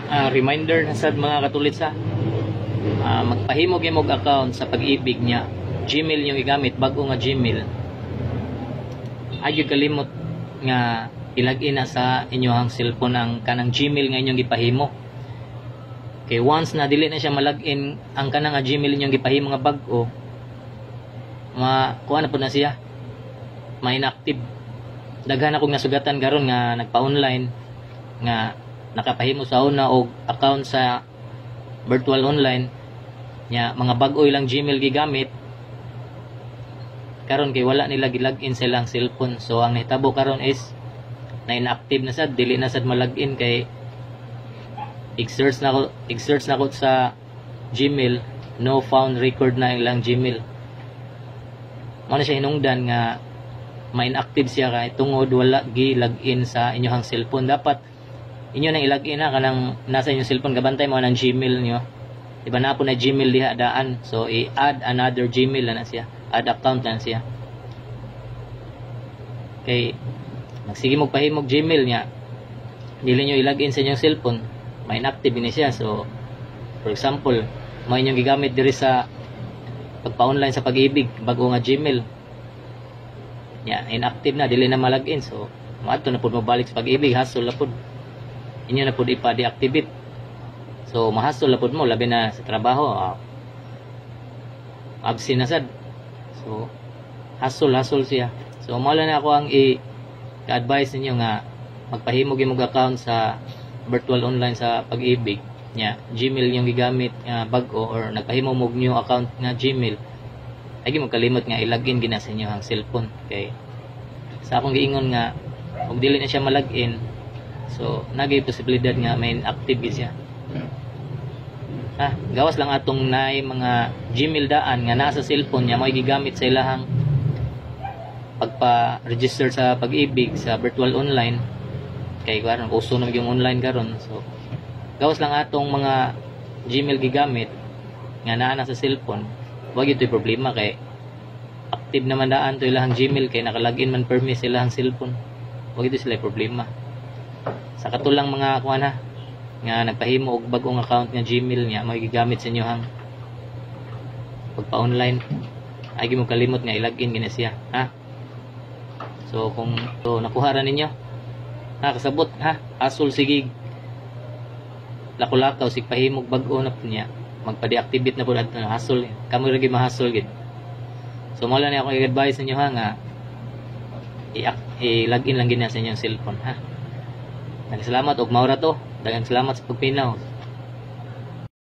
Reminder na sad mga katulit sa magpahimo gyud og account sa Pag-ibig niya. Gmail yung igamit, bago nga Gmail. Ay kalimot nga ilagin na sa inyong cellphone ang kanang Gmail nga inyong gipahimo. Okay, once na dili na siya malagin ang kanang nga Gmail inyong gipahimo nga bag-o, kuha na po na siya, ma-inactive. Daghan akong nasugatan karon nga nagpa-online nga nakapahimo sa una og account sa virtual online nya mga bag-o ilang Gmail gigamit karon kay wala nila gilagin sa ilang cellphone. So ang nahitabo karon is na inactive na sad, dili na sad malagin kay i-search na ko sa Gmail, no found record na ilang Gmail. Mao na siya hinungdan nga ma-inactive siya kay tungod wala gi-login sa inyong cellphone. Dapat inyo nang i-login na kanang nasa inyong cellphone, gabantay mo ng Gmail niyo. Diba na po na Gmail diha daan. So i-add another Gmail na siya. Add account na siya. Okay, magsige mo pahimog Gmail niya. Dili nyo i-login sa inyong cellphone, ma-inactive ni siya. So for example, may inyong gigamit diri sa pagpa-online sa Pag-ibig, bago nga Gmail. Inactive na, dili na malagin. So maadto na pud mo balik sa Pag-ibig, hassle na pud. Inyo na pud ipa-deactivate. So mahasol na pud mo labi na sa trabaho. Absent na sad. So hassle siya. So mao lang ako ang i-advise ninyo nga magpahimo gyud og account sa virtual online sa Pag-ibig nya. Gmail yung gigamit nga bag-o or nagpahimo mo new account nga Gmail. Ay mo kalimot nga i-login gina sa inyo ang cellphone. Okay. Sa akong giingon nga og dili na siya malagin, so nagay posibilidad nga may inactive siya. Gawas lang atong nay mga Gmail daan nga nasa cellphone niya may gigamit sa ilahang pagpa-register sa Pag-ibig sa virtual online. Kay karon uso na yung online karon. So gawas lang atong mga Gmail gigamit nga naa sa cellphone. Wag ito problema kay active naman daan to ilahang Gmail kay nakalagin man permis sa ilahang cellphone. Wag ito sila problema. Sa katulang mga kuan nga nagpahimo og bag-ong account nga Gmail niya may gigamit sa inyo hang pagpa-online, ay mo kalimot nga i-login gina siya. So kung nakuha ra ninyo kasabot asol sige lako-lakaw sig pahimog bag-o na niya magpa-deactivate na pud adto hasol kamo ra gyud mahasol gid. So mao lang ako i-advise ninyo nga i-login lang gina sa inyong cellphone. Salamat og maura to. Daghang salamat sa pagpinaw.